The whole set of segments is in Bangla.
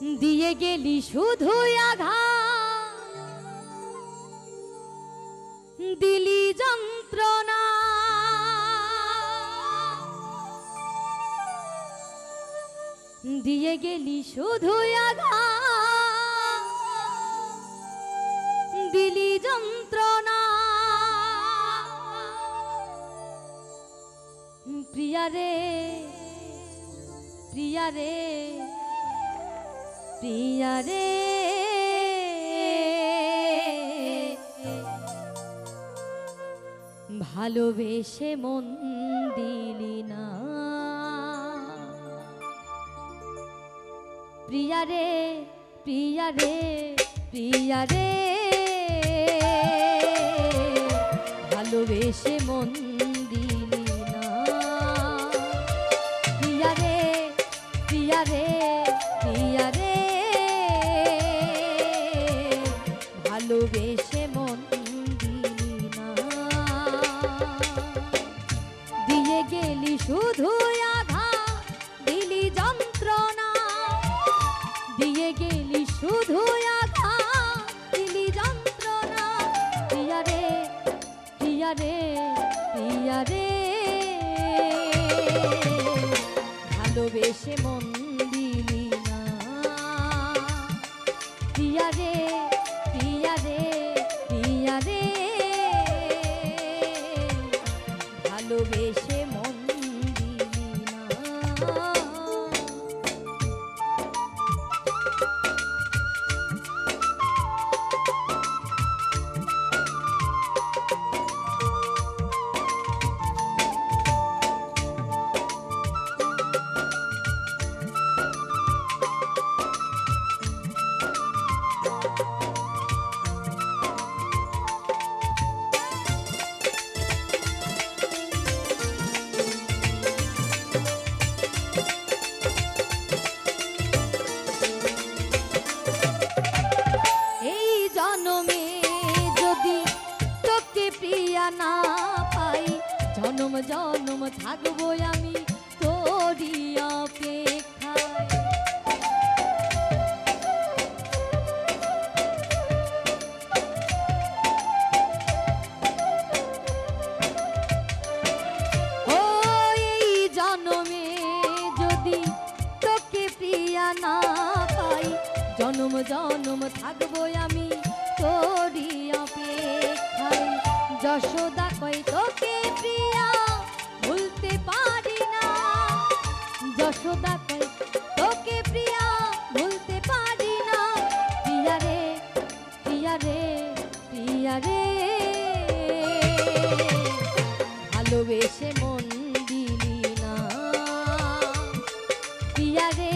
দিয়ে গেলি শুধু আঘাত, দিলি যন্ত্রণা, দিয়ে গেলি শুধু আঘাত, দিলি যন্ত্রণা। প্রিয়া রে প্রিয়া রে প্রিয়া রে, ভালোবেসে মন দিলি না। প্রিয়া রে প্রিয়া রে প্রিয়া রে, ভালোবেসে মন দিলি না। প্রিয়া রে প্রিয়া রে প্রিয়া রে, ভালোবেসে মন দিলি না। দিয়ে গেলি শুধু আঘাত, দিলি যন্ত্রণা, দিয়ে গেলি শুধু আঘাত, দিলি যন্ত্রণা। প্রিয়া রে প্রিয়া রে প্রিয়া রে, ভালোবেসে মন দিলি না। প্রিয়া রে প্রিয়া রে প্রিয়া রে, ভালোবেসে মন দিলি না। না পাই, জনম জনম থাকবো আমি তোরই অপেক্ষায়। ও এই জনমে যদি তোকে প্রিয়া না পাই, জনম জনম থাকবো আমি তোরই অপেক্ষায়। যশোদা কই তোকে প্রিয়া ভুলতে পারি না, যশোদা কই তোকে প্রিয়া ভুলতে পারি না। প্রিয়া রে প্রিয়া রে প্রিয়া রে, ভালোবেসে মন দিলি না। প্রিয়া রে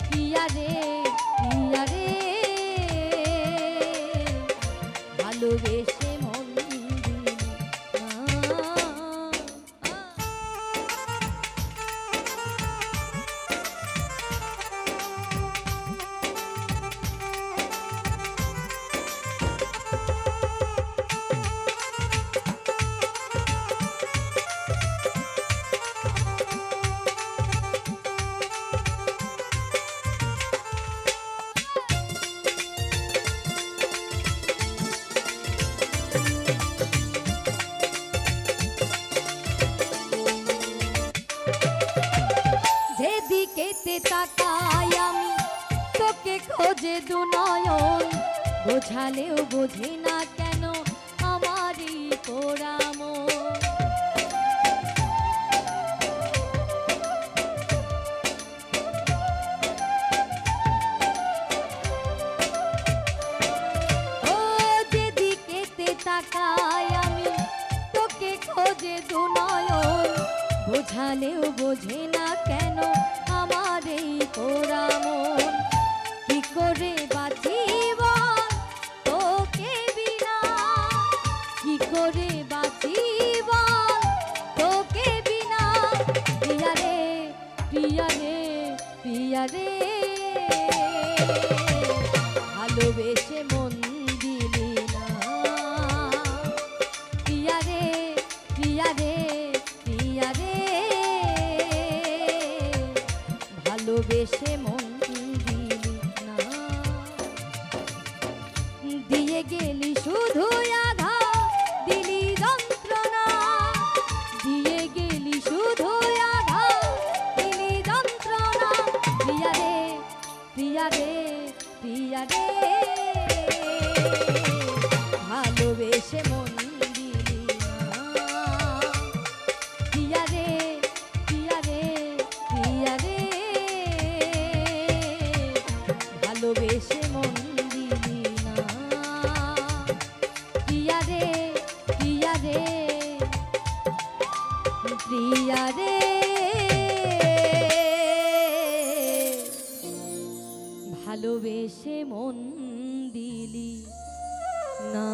প্রিয়া রে প্রিয়া রে, ভালোবেসে মন যেদিকেতে তাকাই আমি তোকে খোঁজে দু নয়ন, বোঝালেও বোঝে না কেন আমারই পোড়া মন। ও যেদিকেতে তাকাই আমি তোকে খোঁজে দু নয়ন, বোঝালেও বোঝে না কেন আমার এই পোড়া মন। কি করে বাঁচি বল তোকে বিনা, কি করে বাঁচি বল তোকে বিনা। প্রিয়া রে প্রিয়া রে প্রিয়া রে, ভালোবেসে মন দিলি না। প্রিয়া রে প্রিয়া রে প্রিয়া রে, ভালোবেসে মন দিলি প্রিয়া রে ভালোবেসে মন দিলি না প্রিয়া রে প্রিয়া রে প্রিয়া রে ভালোবেসে মন দিলি না প্রিয়া রে প্রিয়া রে প্রিয়া রে ভালোবেসে মন দিলি না।